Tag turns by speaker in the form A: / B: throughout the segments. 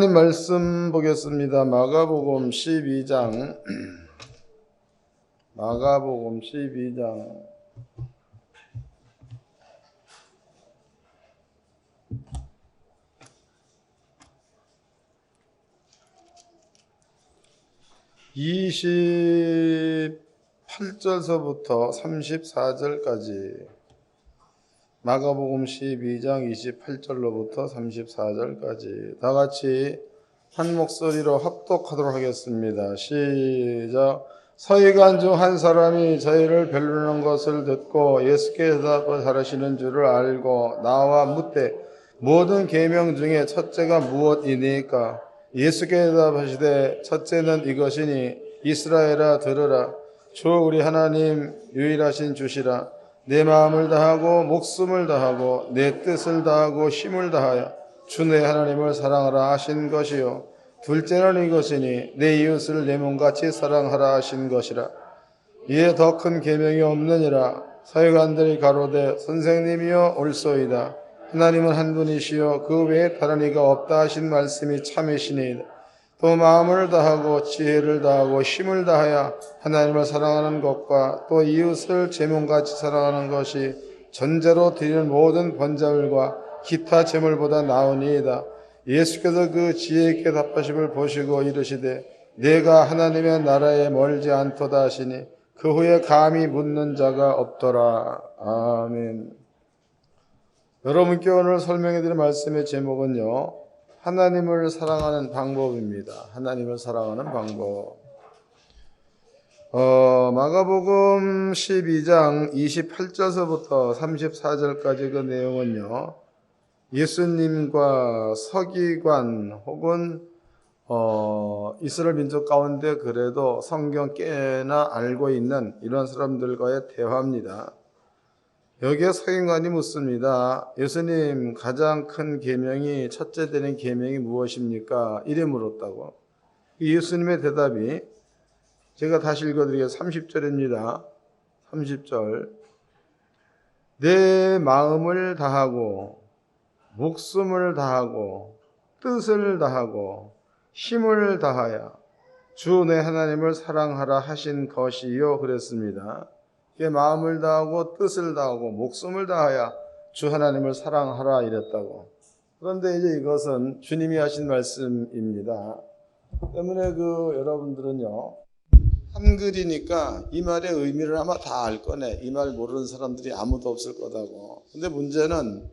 A: 하나님 말씀 보겠습니다. 마가복음 12장 마가복음 12장 28절서부터 34절까지 마가복음 12장 28절로부터 34절까지 다 같이 한 목소리로 합독하도록 하겠습니다. 시작. 서기관 중 한 사람이 저희를 별르는 것을 듣고 예수께 대답하시는 줄을 알고 나와 묻되 모든 계명 중에 첫째가 무엇이니까? 예수께 대답하시되 첫째는 이것이니 이스라엘아 들으라. 주 우리 하나님 유일하신 주시라. 내 마음을 다하고 목숨을 다하고 내 뜻을 다하고 힘을 다하여 주 내 하나님을 사랑하라 하신 것이요 둘째는 이것이니 내 이웃을 내 몸같이 사랑하라 하신 것이라. 이에 더 큰 계명이 없느니라. 서기관들이 가로되 선생님이여 옳소이다. 하나님은 한 분이시요 그 외에 다른 이가 없다 하신 말씀이 참이시니이다. 또 마음을 다하고 지혜를 다하고 힘을 다하여 하나님을 사랑하는 것과 또 이웃을 제 몸같이 사랑하는 것이 전제로 드리는 모든 번제물과 기타 제물보다 나으니이다. 예수께서 그 지혜 있게 답하심을 보시고 이르시되 내가 하나님의 나라에 멀지 않도다 하시니 그 후에 감히 묻는 자가 없더라. 아멘. 여러분께 오늘 설명해 드릴 말씀의 제목은요, 하나님을 사랑하는 방법입니다. 하나님을 사랑하는 방법. 마가복음 12장 28절서부터 34절까지 그 내용은요, 예수님과 서기관 혹은 이스라엘 민족 가운데 그래도 성경 꽤나 알고 있는 이런 사람들과의 대화입니다. 여기에 서기관이 묻습니다. 예수님, 가장 큰 계명이 첫째 되는 계명이 무엇입니까? 이래 물었다고. 예수님의 대답이 제가 다시 읽어드리겠습니다. 30절입니다. 30절. 내 마음을 다하고 목숨을 다하고 뜻을 다하고 힘을 다하여 주 내 하나님을 사랑하라 하신 것이요 그랬습니다. 마음을 다하고 뜻을 다하고 목숨을 다하여 주 하나님을 사랑하라 이랬다고. 그런데 이제 이것은 주님이 하신 말씀입니다. 때문에 여러분들은요, 한글이니까 이 말의 의미를 아마 다 알 거네. 이 말 모르는 사람들이 아무도 없을 거다고. 근데 문제는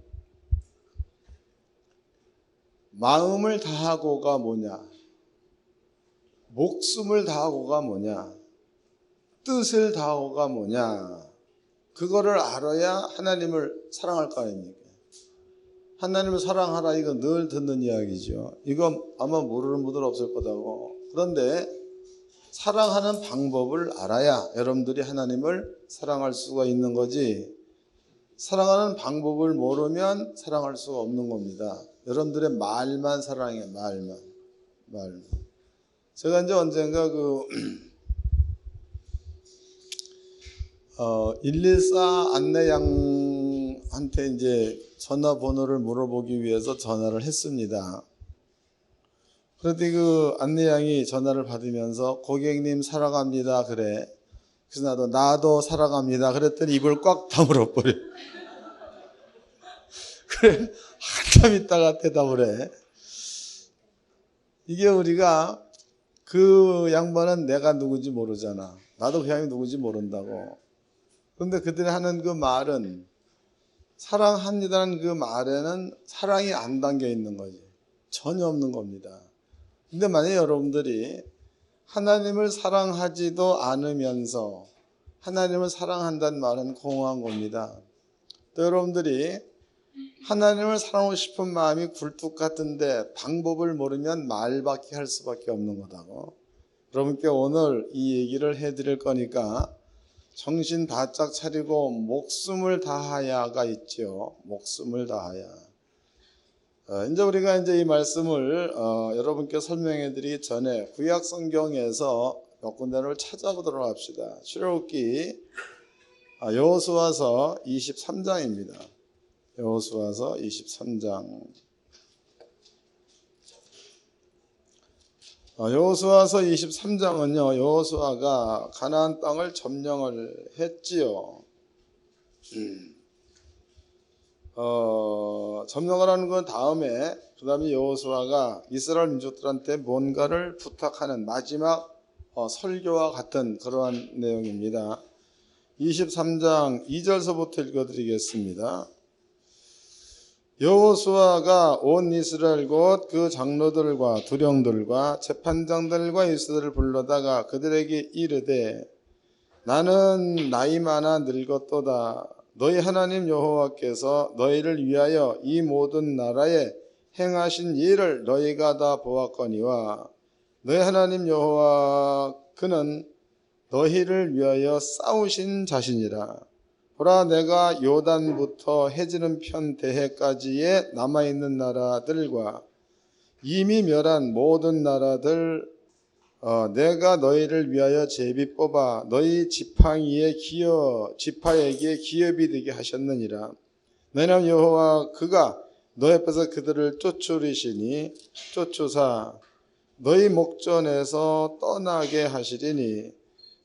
A: 마음을 다하고가 뭐냐? 목숨을 다하고가 뭐냐? 뜻을 다하고가 뭐냐? 그거를 알아야 하나님을 사랑할 거 아닙니까? 하나님을 사랑하라, 이거 늘 듣는 이야기죠. 이거 아마 모르는 분들 없을 거다고. 그런데 사랑하는 방법을 알아야 여러분들이 하나님을 사랑할 수가 있는 거지, 사랑하는 방법을 모르면 사랑할 수가 없는 겁니다. 여러분들의 말만 사랑해요. 말만. 제가 이제 언젠가 114 안내양한테 이제 전화번호를 물어보기 위해서 전화를 했습니다. 그런데 그 안내양이 전화를 받으면서 고객님 사랑합니다 그래. 그래서 나도 사랑합니다 그랬더니 입을 꽉 다물어 버려. 그래, 한참 있다가 대답을 해. 이게 우리가 그 양반은 내가 누군지 모르잖아. 나도 그 양이 누군지 모른다고. 그런데 그들이 하는 그 말은, 사랑합니다는 그 말에는 사랑이 안 담겨 있는 거지. 전혀 없는 겁니다. 근데 만약에 여러분들이 하나님을 사랑하지도 않으면서 하나님을 사랑한다는 말은 공허한 겁니다. 또 여러분들이 하나님을 사랑하고 싶은 마음이 굴뚝 같은데 방법을 모르면 말밖에 할 수밖에 없는 거다고. 여러분께 오늘 이 얘기를 해드릴 거니까 정신 바짝 차리고 목숨을 다하야가 있죠. 목숨을 다하야. 이제 우리가 이 말씀을 여러분께 설명해 드리기 전에 구약 성경에서 몇 군데를 찾아보도록 합시다. 출애굽기 여호수아서 23장입니다. 여호수아서 23장. 여호수아서 23장은요, 여호수아가 가나안 땅을 점령을 했지요. 점령을 하는 건 다음에, 그 다음에 여호수아가 이스라엘 민족들한테 뭔가를 부탁하는 마지막 설교와 같은 그러한 내용입니다. 23장 2절서부터 읽어드리겠습니다. 여호수아가 온 이스라엘 곧 그 장로들과 두령들과 재판장들과 이스라엘을 불러다가 그들에게 이르되 나는 나이 많아 늙었도다. 너희 하나님 여호와께서 너희를 위하여 이 모든 나라에 행하신 일을 너희가 다 보았거니와 너희 하나님 여호와 그는 너희를 위하여 싸우신 자신이라. 보라, 내가 요단부터 해지는 편 대해까지의 남아있는 나라들과 이미 멸한 모든 나라들 내가 너희를 위하여 제비 뽑아 너희 지팡이의 지파에게 기업이 되게 하셨느니라. 너희 하나님 여호와 그가 너희 앞에서 그들을 쫓으리시니 쫓으사 너희 목전에서 떠나게 하시리니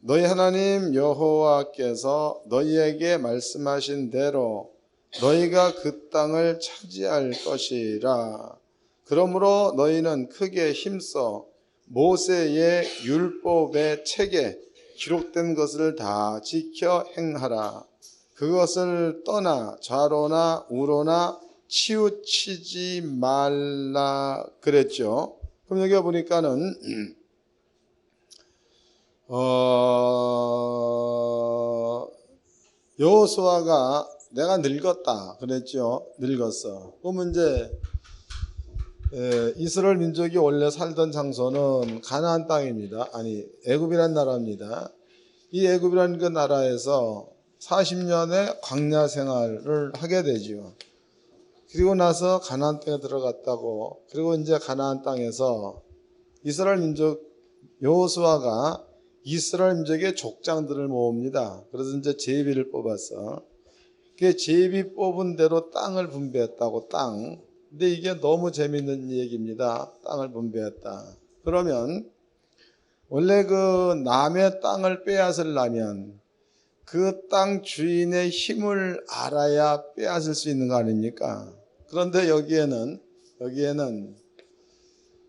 A: 너희 하나님 여호와께서 너희에게 말씀하신 대로 너희가 그 땅을 차지할 것이라. 그러므로 너희는 크게 힘써 모세의 율법의 책에 기록된 것을 다 지켜 행하라. 그것을 떠나 좌로나 우로나 치우치지 말라 그랬죠. 그럼 여기 보니까는 여호수아가 내가 늙었다 그랬죠. 늙었어. 그러면 이제 이스라엘 민족이 원래 살던 장소는 가나안 땅입니다. 아니, 애굽이란 나라입니다. 이 애굽이라는 그 나라에서 40년의 광야 생활을 하게 되죠. 그리고 나서 가나안 땅에 들어갔다고. 그리고 이제 가나안 땅에서 이스라엘 민족 여호수아가 이스라엘 민족의 족장들을 모읍니다. 그래서 이제 제비를 뽑았어. 그 제비 뽑은 대로 땅을 분배했다고. 땅. 근데 이게 너무 재밌는 얘기입니다. 땅을 분배했다. 그러면 원래 그 남의 땅을 빼앗으려면 그 땅 주인의 힘을 알아야 빼앗을 수 있는 거 아닙니까? 그런데 여기에는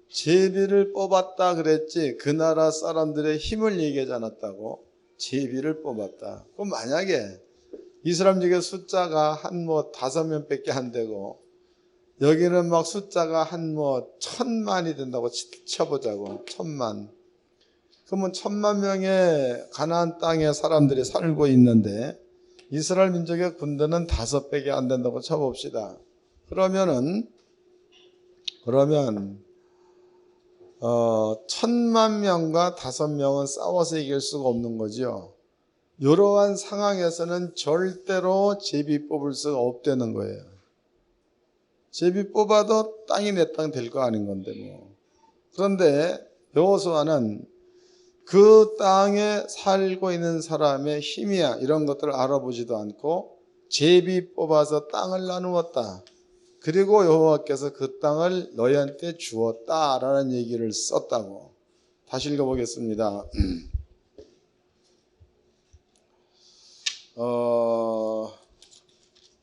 A: 제비를 뽑았다 그랬지 그 나라 사람들의 힘을 얘기하지 않았다고. 제비를 뽑았다. 그럼 만약에 이스라엘 민족의 숫자가 한 5명밖에 안 되고 여기는 막 숫자가 한 1000만이 된다고 쳐보자고. 1000만. 그러면 1000만 명의 가나안 땅에 사람들이 살고 있는데 이스라엘 민족의 군대는 5배가 안 된다고 쳐봅시다. 그러면 1000만 명과 5명은 싸워서 이길 수가 없는 거죠. 이러한 상황에서는 절대로 제비 뽑을 수가 없다는 거예요. 제비 뽑아도 땅이 내 땅 될 거 아닌 건데 뭐. 그런데 여호수아는 그 땅에 살고 있는 사람의 힘이야 이런 것들을 알아보지도 않고 제비 뽑아서 땅을 나누었다. 그리고 여호와께서 그 땅을 너희한테 주었다라는 얘기를 썼다고. 다시 읽어보겠습니다.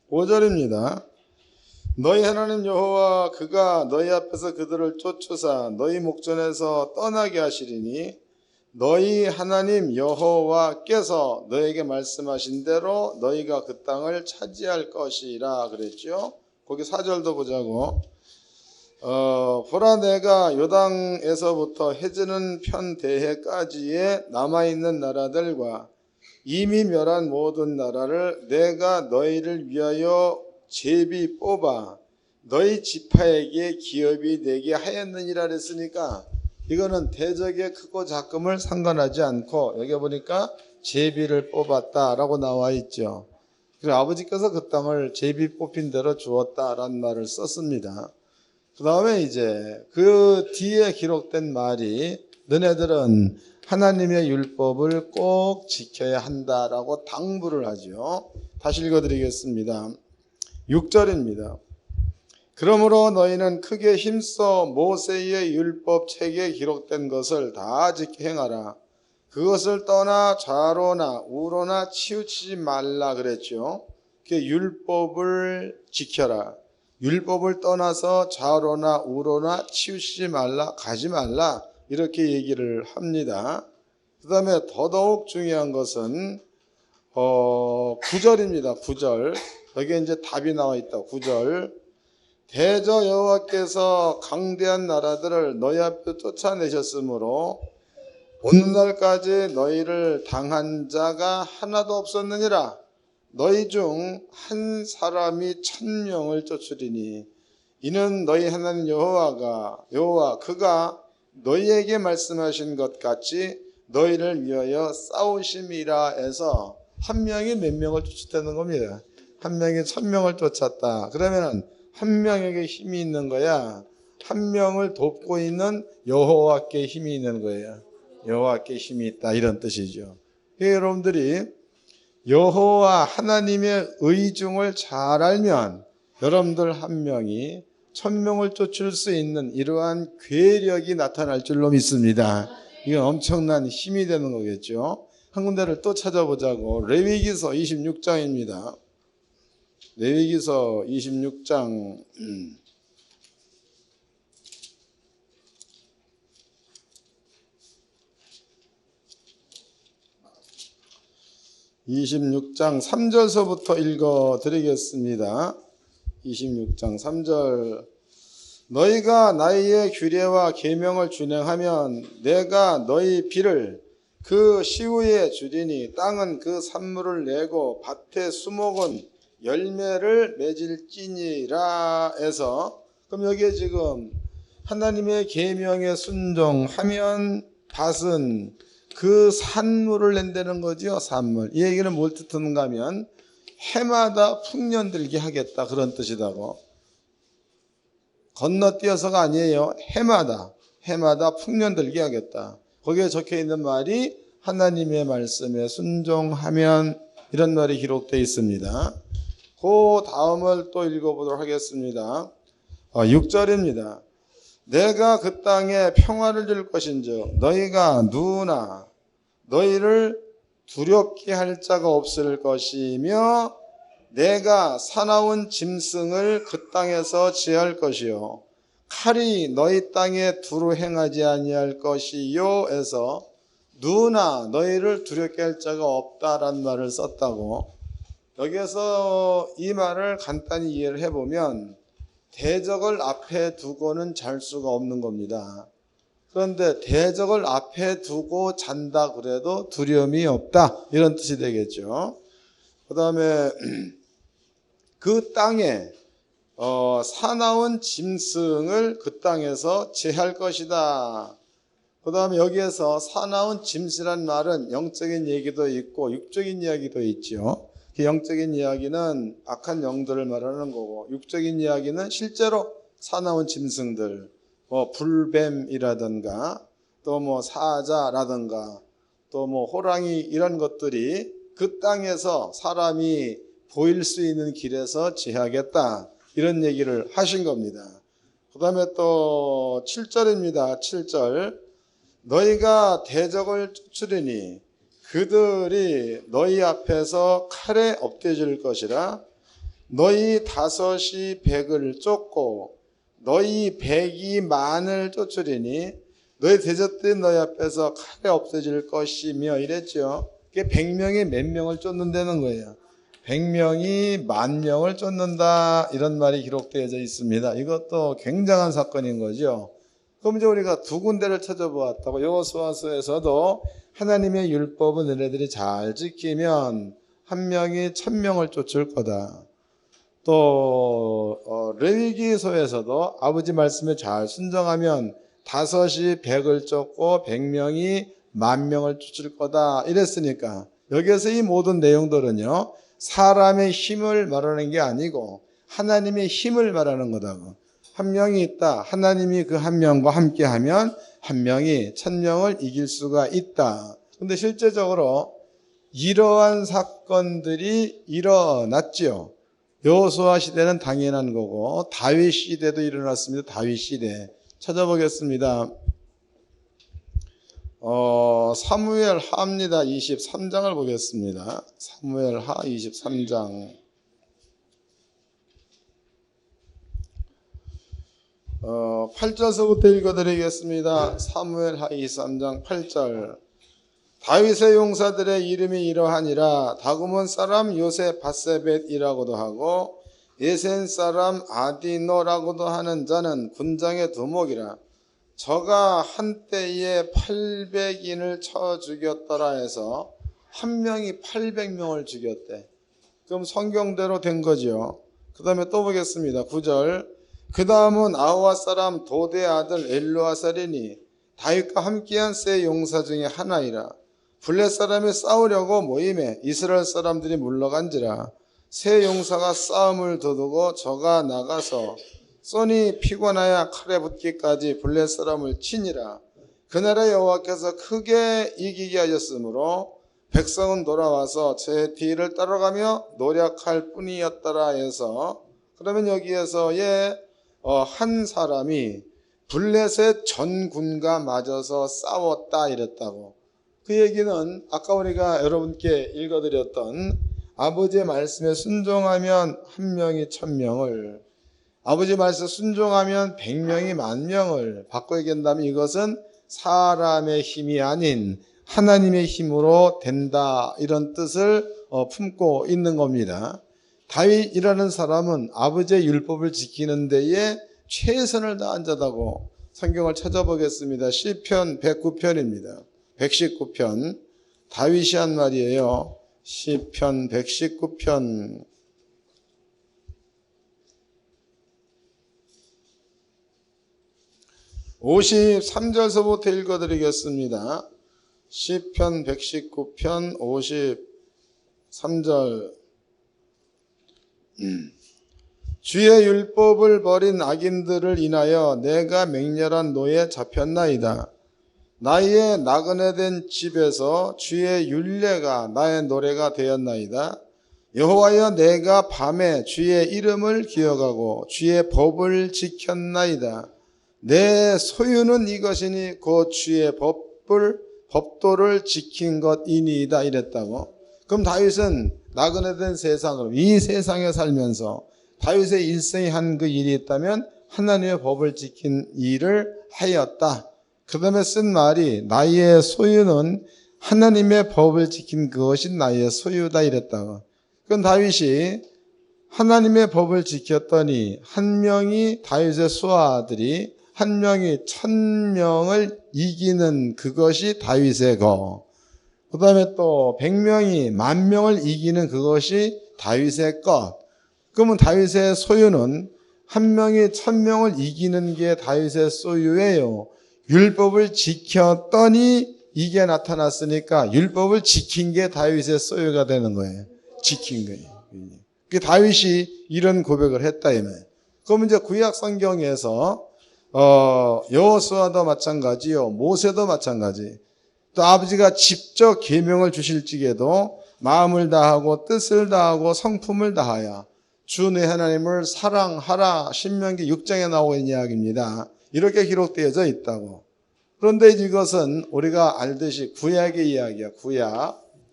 A: 5절입니다. 너희 하나님 여호와 그가 너희 앞에서 그들을 쫓으사 너희 목전에서 떠나게 하시리니 너희 하나님 여호와께서 너에게 말씀하신 대로 너희가 그 땅을 차지할 것이라 그랬죠. 거기 4절도 보자고. 보라, 내가 요단에서부터 해지는 편 대해까지의 남아있는 나라들과 이미 멸한 모든 나라를 내가 너희를 위하여 제비 뽑아 너희 지파에게 기업이 되게 하였느니라 그랬으니까 이거는 대적의 크고 작음을 상관하지 않고 여기 보니까 제비를 뽑았다라고 나와 있죠. 그리고 아버지께서 그 땅을 제비 뽑힌 대로 주었다라는 말을 썼습니다. 그 다음에 이제 그 뒤에 기록된 말이 너네들은 하나님의 율법을 꼭 지켜야 한다라고 당부를 하죠. 다시 읽어드리겠습니다. 6절입니다. 그러므로 너희는 크게 힘써 모세의 율법 책에 기록된 것을 다 지켜 행하라. 그것을 떠나 좌로나 우로나 치우치지 말라 그랬죠. 그 율법을 지켜라. 율법을 떠나서 좌로나 우로나 치우치지 말라, 가지 말라 이렇게 얘기를 합니다. 그 다음에 더더욱 중요한 것은 9절입니다. 9절. 여기에 이제 답이 나와 있다. 9절. 대저 여호와께서 강대한 나라들을 너희 앞에 쫓아내셨으므로 오늘날까지 너희를 당한 자가 하나도 없었느니라. 너희 중 한 사람이 1000명을 쫓으리니 이는 너희 하나님 여호와 그가 너희에게 말씀하신 것 같이 너희를 위하여 싸우심이라 해서 한 명이 몇 명을 쫓았다는 겁니다. 한 명이 1000명을 쫓았다. 그러면 한 명에게 힘이 있는 거야. 한 명을 돕고 있는 여호와께 힘이 있는 거예요. 여호와께 힘이 있다 이런 뜻이죠. 여러분들이 여호와 하나님의 의중을 잘 알면 여러분들 한 명이 1000명을 쫓을 수 있는 이러한 괴력이 나타날 줄로 믿습니다. 이건 엄청난 힘이 되는 거겠죠. 한 군데를 또 찾아보자고. 레위기서 26장입니다. 레위기서 26장 3절서부터 읽어드리겠습니다. 26장 3절. 너희가 나의 규례와 계명을 준행하면 내가 너희 비를 그 시후에 주리니 땅은 그 산물을 내고 밭의 수목은 열매를 맺을지니라 해서, 그럼 여기에 지금 하나님의 계명에 순종하면 밭은 그 산물을 낸다는 거죠. 산물. 이 얘기는 뭘 뜻하는가 하면 해마다 풍년들게 하겠다 그런 뜻이라고. 건너뛰어서가 아니에요. 해마다 풍년들게 하겠다. 거기에 적혀 있는 말이 하나님의 말씀에 순종하면 이런 말이 기록되어 있습니다. 그 다음을 또 읽어보도록 하겠습니다. 6절입니다. 내가 그 땅에 평화를 줄 것인즉 너희가 누구나 너희를 두렵게 할 자가 없을 것이며 내가 사나운 짐승을 그 땅에서 제할 것이요 칼이 너희 땅에 두루 행하지 아니할 것이요 해서 누구나 너희를 두렵게 할 자가 없다라는 말을 썼다고. 여기에서 이 말을 간단히 이해를 해보면 대적을 앞에 두고는 잘 수가 없는 겁니다. 그런데 대적을 앞에 두고 잔다 그래도 두려움이 없다 이런 뜻이 되겠죠. 그 다음에 그 땅에 사나운 짐승을 그 땅에서 제할 것이다. 그 다음에 여기에서 사나운 짐승이라는 말은 영적인 얘기도 있고 육적인 이야기도 있죠. 그 영적인 이야기는 악한 영들을 말하는 거고, 육적인 이야기는 실제로 사나운 짐승들, 불뱀이라든가 또 사자라든가 또 호랑이 이런 것들이 그 땅에서 사람이 보일 수 있는 길에서 제하겠다 이런 얘기를 하신 겁니다. 그 다음에 또 7절입니다. 7절. 너희가 대적을 쫓으리니 그들이 너희 앞에서 칼에 엎드질 것이라. 너희 5이 100을 쫓고 너희 100이 10,000을 쫓으리니 너희 대적들이 너희 앞에서 칼에 엎드질 것이며 이랬죠. 그게 100명이 몇 명을 쫓는다는 거예요. 100명이 10,000명을 쫓는다 이런 말이 기록되어져 있습니다. 이것도 굉장한 사건인 거죠. 그럼 이제 우리가 두 군데를 찾아보았다고. 여호수아서에서도 하나님의 율법은 너희들이 잘 지키면 한 명이 1000명을 쫓을 거다. 또 레위기서에서도 아버지 말씀에 잘 순종하면 5이 100을 쫓고 100명이 10,000명을 쫓을 거다 이랬으니까 여기에서 이 모든 내용들은요 사람의 힘을 말하는 게 아니고 하나님의 힘을 말하는 거다고. 한 명이 있다. 하나님이 그 한 명과 함께하면 한 명이 1000명을 이길 수가 있다. 그런데 실제적으로 이러한 사건들이 일어났지요. 여호수아 시대는 당연한 거고 다윗 시대도 일어났습니다. 다윗 시대 찾아보겠습니다. 사무엘 하입니다. 23장을 보겠습니다. 사무엘 하 23장. 8절서부터 읽어드리겠습니다. 사무엘 하 23장 8절. 다윗의 용사들의 이름이 이러하니라. 다구몬 사람 요새 바세벳이라고도 하고 예센 사람 아디노라고도 하는 자는 군장의 두목이라. 저가 한때에 800인을 쳐 죽였더라 해서 한 명이 800명을 죽였대. 그럼 성경대로 된 거죠. 그 다음에 또 보겠습니다. 9절. 그 다음은 아우아 사람 도대 아들 엘루아살이니 다윗과 함께한 세 용사 중에 하나이라. 블렛 사람이 싸우려고 모임에 이스라엘 사람들이 물러간지라. 세 용사가 싸움을 두두고 저가 나가서 손이 피곤하여 칼에 붙기까지 블렛 사람을 치니라. 그날에 여호와께서 크게 이기게 하셨으므로 백성은 돌아와서 제 뒤를 따라가며 노력할 뿐이었더라 해서, 그러면 여기에서의 한 사람이 블렛의 전군과 맞아서 싸웠다 이랬다고. 그 얘기는 아까 우리가 여러분께 읽어드렸던 아버지의 말씀에 순종하면 1명이 1000명을, 아버지 말씀에 순종하면 100명이 10,000명을 바꿔 얘기한다면 이것은 사람의 힘이 아닌 하나님의 힘으로 된다, 이런 뜻을 품고 있는 겁니다. 다윗이라는 사람은 아버지의 율법을 지키는 데에 최선을 다한 자다고 성경을 찾아보겠습니다. 시편 109편입니다. 119편 다윗이 한 말이에요. 시편 119편 53절서부터 읽어드리겠습니다. 시편 119편 53절. 주의 율법을 버린 악인들을 인하여 내가 맹렬한 노에 잡혔나이다. 나의 나그네 된 집에서 주의 율례가 나의 노래가 되었나이다. 여호와여, 내가 밤에 주의 이름을 기억하고 주의 법을 지켰나이다. 내 소유는 이것이니 곧 주의 법도를 지킨 것이니이다 이랬다고. 그럼 다윗은 나그네 된 세상으로, 이 세상에 살면서 다윗의 일생에 한 그 일이 있다면 하나님의 법을 지킨 일을 하였다. 그 다음에 쓴 말이 나의 소유는 하나님의 법을 지킨 그것이 나의 소유다 이랬다고. 그건 다윗이 하나님의 법을 지켰더니 한 명이, 다윗의 수하들이 한 명이 1000명을 이기는 그것이 다윗의 거. 그 다음에 또 100명이 10,000명을 이기는 그것이 다윗의 것. 그러면 다윗의 소유는 한 명이 1000명을 이기는 게 다윗의 소유예요. 율법을 지켰더니 이게 나타났으니까 율법을 지킨 게 다윗의 소유가 되는 거예요. 지킨 거예요. 그 다윗이 이런 고백을 했다 이 말이에요. 그럼 이제 구약 성경에서 여호수아도 마찬가지요, 모세도 마찬가지. 또 아버지가 직접 계명을 주실지에도 마음을 다하고 뜻을 다하고 성품을 다하여 주 내 하나님을 사랑하라, 신명기 6장에 나오고 있는 이야기입니다. 이렇게 기록되어져 있다고. 그런데 이것은 우리가 알듯이 구약의 이야기야.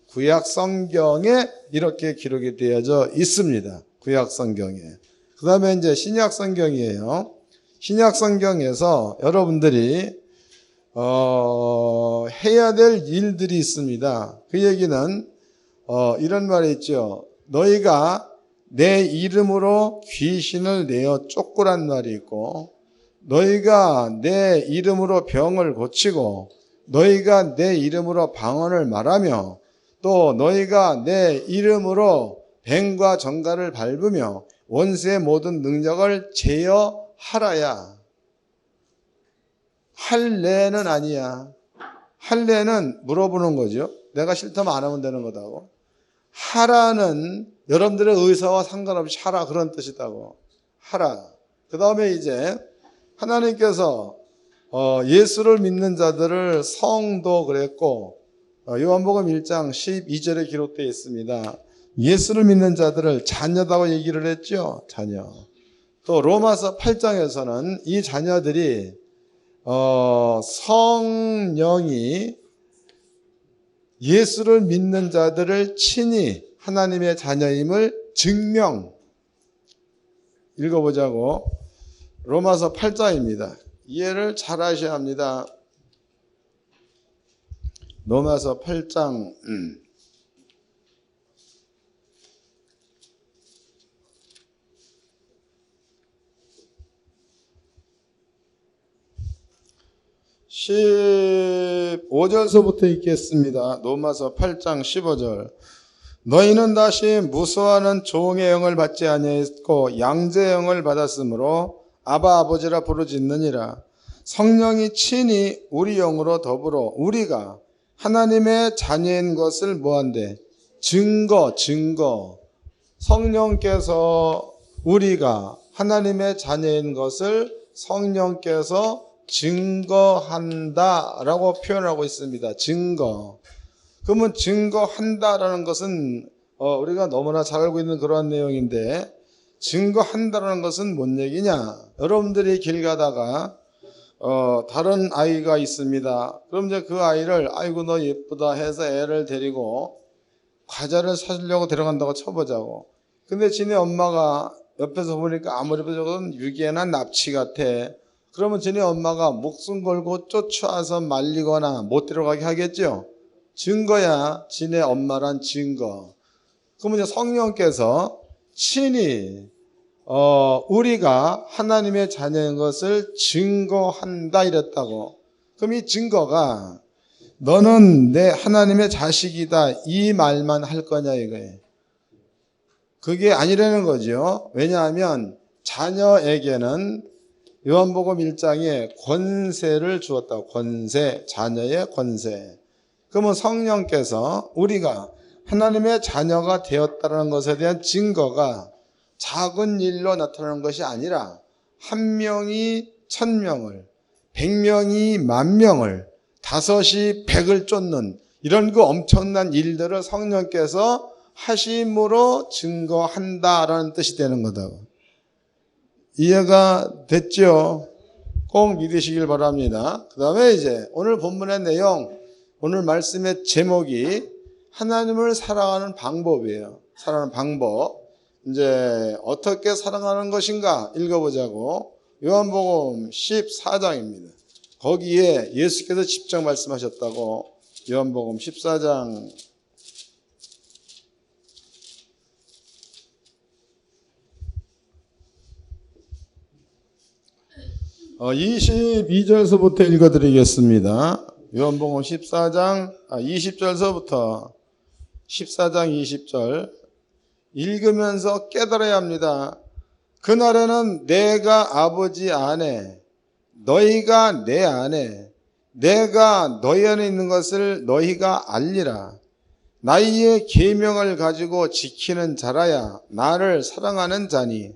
A: 구약 성경에 이렇게 기록이 되어져 있습니다. 구약 성경에. 그 다음에 이제 신약 성경이에요. 신약 성경에서 여러분들이 해야 될 일들이 있습니다. 그 얘기는 이런 말이 있죠. 너희가 내 이름으로 귀신을 내어 쫓고란 말이 있고, 너희가 내 이름으로 병을 고치고, 너희가 내 이름으로 방언을 말하며, 또 너희가 내 이름으로 뱀과 정갈을 밟으며 원수의 모든 능력을 제어하라야. 할래는 아니야. 할래는 물어보는 거죠. 내가 싫다면 안 하면 되는 거다고. 하라는 여러분들의 의사와 상관없이 하라, 그런 뜻이다고. 하라. 그 다음에 이제 하나님께서 예수를 믿는 자들을 성도 그랬고, 요한복음 1장 12절에 기록되어 있습니다. 예수를 믿는 자들을 자녀다고 얘기를 했죠. 자녀. 또 로마서 8장에서는 이 자녀들이 성령이 예수를 믿는 자들을 친히 하나님의 자녀임을 증명. 읽어보자고. 로마서 8장입니다. 이해를 잘 하셔야 합니다. 로마서 8장 15절서부터 읽겠습니다. 로마서 8장 15절. 너희는 다시 무수하는 종의 영을 받지 아니하였고 양자의 영을 받았으므로 아바 아버지라 부르짖느니라. 성령이 친히 우리 영으로 더불어 우리가 하나님의 자녀인 것을 뭐한대? 증거. 성령께서 우리가 하나님의 자녀인 것을 성령께서 증거한다라고 표현하고 있습니다. 증거. 그러면 증거한다라는 것은 우리가 너무나 잘 알고 있는 그러한 내용인데, 증거한다라는 것은 뭔 얘기냐? 여러분들이 길 가다가 다른 아이가 있습니다. 그럼 이제 그 아이를 아이고 너 예쁘다 해서 애를 데리고 과자를 사주려고 데려간다고 쳐보자고. 근데 지네 엄마가 옆에서 보니까 아무리 봐도 유기나 납치 같아. 그러면 지네 엄마가 목숨 걸고 쫓아와서 말리거나 못 데려가게 하겠죠. 증거야. 지네 엄마란 증거. 그러면 이제 성령께서 친히 우리가 하나님의 자녀인 것을 증거한다 이랬다고. 그럼 이 증거가 너는 내 하나님의 자식이다 이 말만 할 거냐 이거예요. 그게 아니라는 거죠. 왜냐하면 자녀에게는 요한복음 1장에 권세를 주었다고. 권세, 자녀의 권세. 그러면 성령께서 우리가 하나님의 자녀가 되었다는 것에 대한 증거가 작은 일로 나타나는 것이 아니라 1명이 1000명을, 100명이 10,000명을, 5이 100을 쫓는 이런 그 엄청난 일들을 성령께서 하심으로 증거한다라는 뜻이 되는 거다. 이해가 됐죠? 꼭 믿으시길 바랍니다. 그 다음에 이제 오늘 본문의 내용, 오늘 말씀의 제목이 하나님을 사랑하는 방법이에요. 사랑하는 방법. 이제 어떻게 사랑하는 것인가 읽어보자고. 요한복음 14장입니다. 거기에 예수께서 직접 말씀하셨다고. 요한복음 14장 22절서부터 읽어드리겠습니다. 요한복음 14장 20절서부터 14장 20절 읽으면서 깨달아야 합니다. 그날에는 내가 아버지 안에, 너희가 내 안에, 내가 너희 안에 있는 것을 너희가 알리라. 나의 계명을 가지고 지키는 자라야 나를 사랑하는 자니,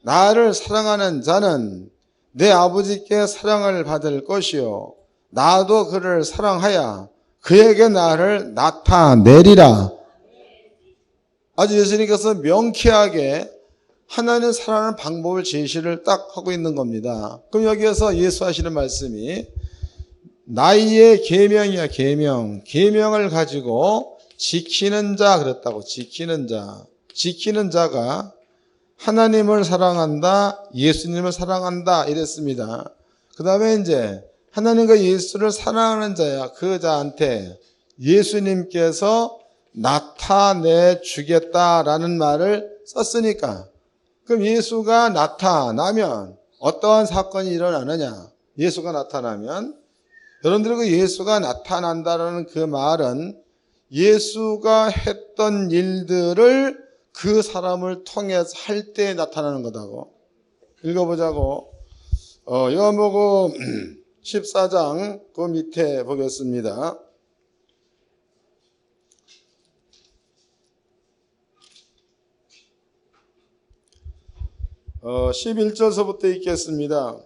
A: 나를 사랑하는 자는 내 아버지께 사랑을 받을 것이요 나도 그를 사랑하여 그에게 나를 나타내리라. 아주 예수님께서 명쾌하게 하나님을 사랑하는 방법을 제시를 딱 하고 있는 겁니다. 그럼 여기에서 예수 하시는 말씀이 나의 계명이야. 계명을 가지고 지키는 자 그랬다고. 지키는 자가 하나님을 사랑한다, 예수님을 사랑한다 이랬습니다. 그 다음에 이제 하나님과 예수를 사랑하는 자야. 그 자한테 예수님께서 나타내 주겠다라는 말을 썼으니까, 그럼 예수가 나타나면 어떠한 사건이 일어나느냐? 예수가 나타나면, 여러분들 그 예수가 나타난다라는 그 말은 예수가 했던 일들을 그 사람을 통해서 할 때 나타나는 거다고. 읽어보자고. 요한복음 14장 그 밑에 보겠습니다. 11절서부터 읽겠습니다.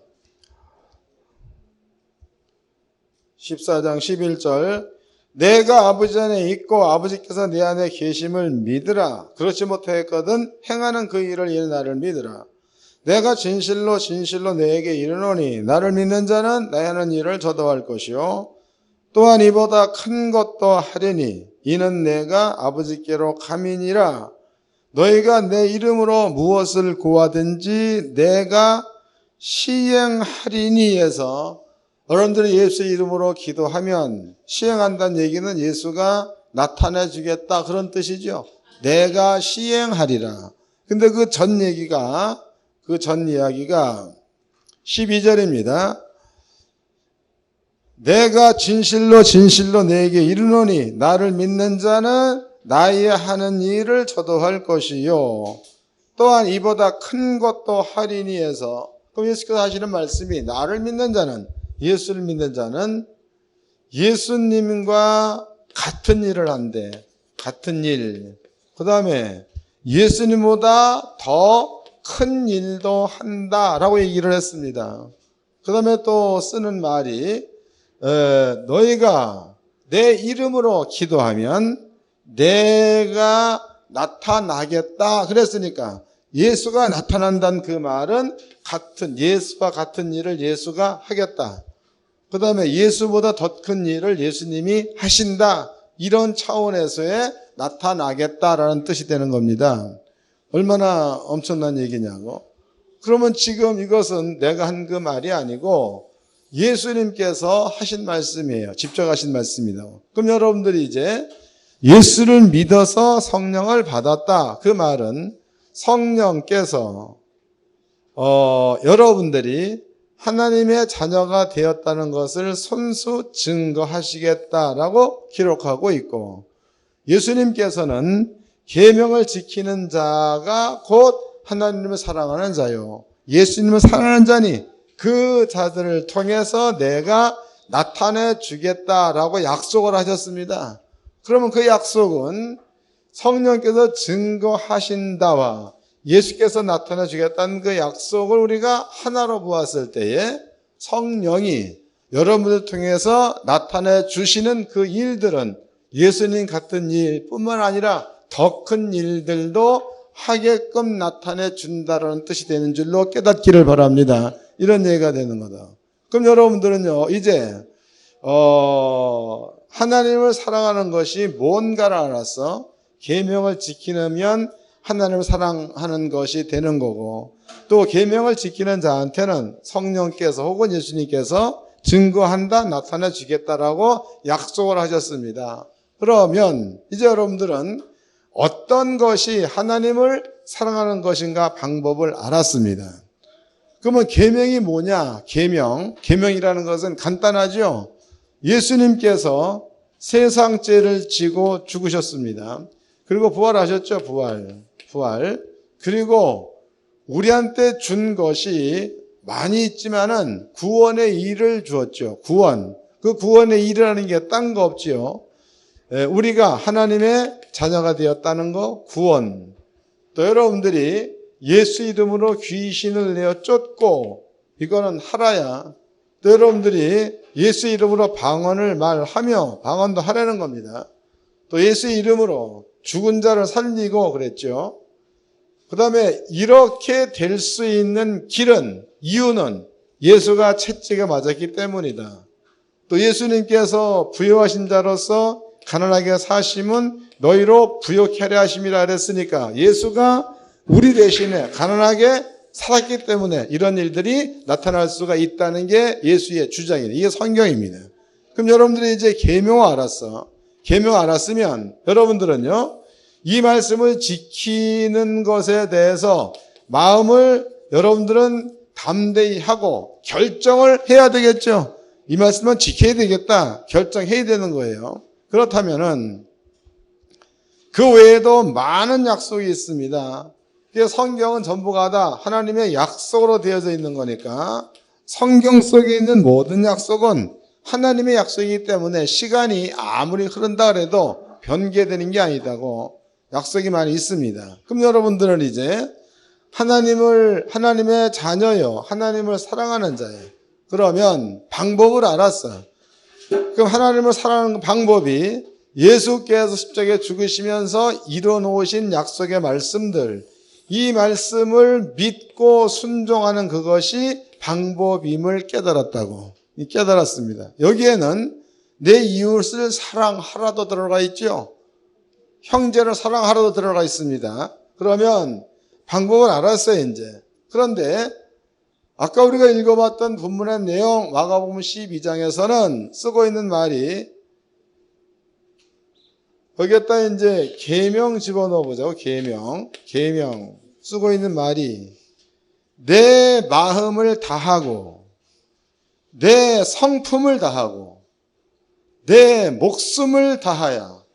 A: 14장 11절. 내가 아버지 안에 있고 아버지께서 내 안에 계심을 믿으라. 그렇지 못하였거든 행하는 그 일을 이는 나를 믿으라. 내가 진실로 진실로 너에게 이르노니 나를 믿는 자는 나 하는 일을 저도 할 것이요 또한 이보다 큰 것도 하리니 이는 내가 아버지께로 감이니라. 너희가 내 이름으로 무엇을 구하든지 내가 시행하리니 해서 여러분들이 예수의 이름으로 기도하면 시행한다는 얘기는 예수가 나타내 주겠다 그런 뜻이죠. 내가 시행하리라. 근데 그 전 이야기가 12절입니다. 내가 진실로 진실로 너에게 이르노니 나를 믿는 자는 나의 하는 일을 저도 할 것이요 또한 이보다 큰 것도 하리니 해서 그럼 예수께서 하시는 말씀이 나를 믿는 자는 예수를 믿는 자는 예수님과 같은 일을 한대. 같은 일. 그 다음에 예수님보다 더 큰 일도 한다라고 얘기를 했습니다. 그 다음에 또 쓰는 말이 너희가 내 이름으로 기도하면 내가 나타나겠다 그랬으니까 예수가 나타난다는 그 말은 예수와 같은 일을 예수가 하겠다. 그 다음에 예수보다 더 큰 일을 예수님이 하신다. 이런 차원에서의 나타나겠다라는 뜻이 되는 겁니다. 얼마나 엄청난 얘기냐고. 그러면 지금 이것은 내가 한 그 말이 아니고 예수님께서 하신 말씀이에요. 직접 하신 말씀이다. 그럼 여러분들이 이제 예수를 믿어서 성령을 받았다. 그 말은 성령께서 여러분들이 하나님의 자녀가 되었다는 것을 손수 증거하시겠다라고 기록하고 있고 예수님께서는 계명을 지키는 자가 곧 하나님을 사랑하는 자요. 예수님을 사랑하는 자니 그 자들을 통해서 내가 나타내 주겠다라고 약속을 하셨습니다. 그러면 그 약속은 성령께서 증거하신다와 예수께서 나타내 주겠다는 그 약속을 우리가 하나로 보았을 때에 성령이 여러분을 통해서 나타내 주시는 그 일들은 예수님 같은 일뿐만 아니라 더 큰 일들도 하게끔 나타내 준다라는 뜻이 되는 줄로 깨닫기를 바랍니다. 이런 얘기가 되는 거다. 그럼 여러분들은요, 이제 하나님을 사랑하는 것이 뭔가를 알아서 계명을 지키면 하나님을 사랑하는 것이 되는 거고 또 계명을 지키는 자한테는 성령께서 혹은 예수님께서 증거한다, 나타내 주겠다라고 약속을 하셨습니다. 그러면 이제 여러분들은 어떤 것이 하나님을 사랑하는 것인가 방법을 알았습니다. 그러면 계명이 뭐냐? 계명이라는 것은 간단하죠. 예수님께서 세상 죄를 지고 죽으셨습니다. 그리고 부활하셨죠. 부활. 그리고 우리한테 준 것이 많이 있지만은 구원의 일을 주었죠. 그 구원의 일이라는 게 딴 거 없지요. 우리가 하나님의 자녀가 되었다는 거, 구원. 또 여러분들이 예수 이름으로 귀신을 내어 쫓고 이거는 하라야. 또 여러분들이 예수 이름으로 방언을 말하며 방언도 하라는 겁니다. 또 예수 이름으로 죽은 자를 살리고 그랬죠. 그 다음에 이렇게 될 수 있는 이유는 예수가 채찍에 맞았기 때문이다. 또 예수님께서 부요하신 자로서 가난하게 사심은 너희로 부요케 하려 하심이라 그랬으니까 예수가 우리 대신에 가난하게 살았기 때문에 이런 일들이 나타날 수가 있다는 게 예수의 주장이에요. 이게 성경입니다. 그럼 여러분들이 이제 계명 알았어. 계명 알았으면 여러분들은요, 이 말씀을 지키는 것에 대해서 마음을 여러분들은 담대히 하고 결정을 해야 되겠죠. 이 말씀은 지켜야 되겠다. 결정해야 되는 거예요. 그렇다면은 그 외에도 많은 약속이 있습니다. 성경은 전부가 다 하나님의 약속으로 되어져 있는 거니까 성경 속에 있는 모든 약속은 하나님의 약속이기 때문에 시간이 아무리 흐른다 그래도 변개되는 게 아니다고 약속이 많이 있습니다. 그럼 여러분들은 이제 하나님의 자녀요. 하나님을 사랑하는 자예요. 그러면 방법을 알았어요. 그럼 하나님을 사랑하는 방법이 예수께서 십자가에 죽으시면서 이뤄놓으신 약속의 말씀들, 이 말씀을 믿고 순종하는 그것이 방법임을 깨달았다고. 깨달았습니다. 여기에는 내 이웃을 사랑하라도 들어가 있죠. 형제를 사랑하라도 들어가 있습니다. 그러면 방법을 알았어요, 이제. 그런데 아까 우리가 읽어봤던 본문의 내용 마가복음 12장에서는 쓰고 있는 말이 거기에다 이제 계명 집어넣어 보자고. 계명 쓰고 있는 말이 내 마음을 다하고 내 성품을 다하고 내 목숨을 다하여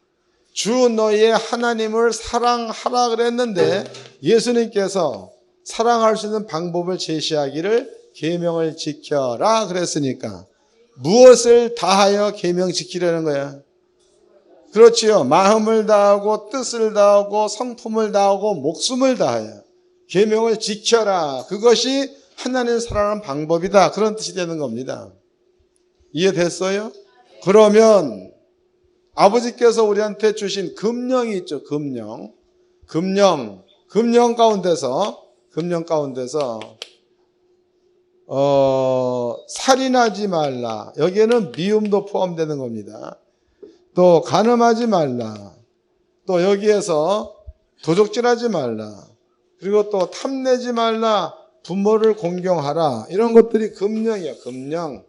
A: 주 너희의 하나님을 사랑하라 그랬는데 예수님께서 사랑할 수 있는 방법을 제시하기를 계명을 지켜라 그랬으니까 무엇을 다하여 계명 지키려는 거야? 그렇지요. 마음을 다하고 뜻을 다하고 성품을 다하고 목숨을 다하여 계명을 지켜라. 그것이 하나님을 사랑하는 방법이다. 그런 뜻이 되는 겁니다. 이해됐어요? 그러면 아버지께서 우리한테 주신 금령이 있죠. 금령 가운데서 살인하지 말라. 여기에는 미움도 포함되는 겁니다. 또 간음하지 말라. 또 여기에서 도적질하지 말라. 그리고 또 탐내지 말라. 부모를 공경하라. 이런 것들이 금령이에요. 금령.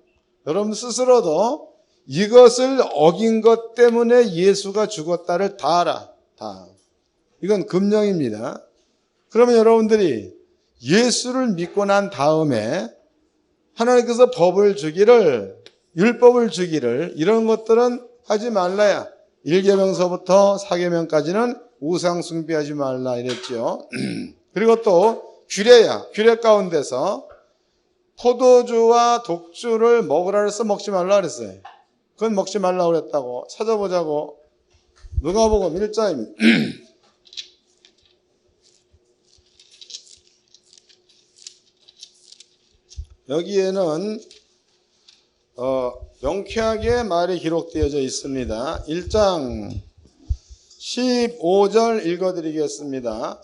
A: 여러분 스스로도 이것을 어긴 것 때문에 예수가 죽었다를 다 알아. 다. 이건 금령입니다. 그러면 여러분들이 예수를 믿고 난 다음에 하나님께서 법을 주기를, 율법을 주기를, 이런 것들은 하지 말라야. 1계명서부터 4계명까지는 우상 숭배하지 말라 이랬죠. 그리고 또 규례야. 규례 가운데서 포도주와 독주를 먹으라 그래서 먹지 말라 그랬어요. 그건 먹지 말라 그랬다고. 찾아보자고. 누가복음 1장입니다. 여기에는 명쾌하게 말이 기록되어져 있습니다. 1장 15절 읽어드리겠습니다.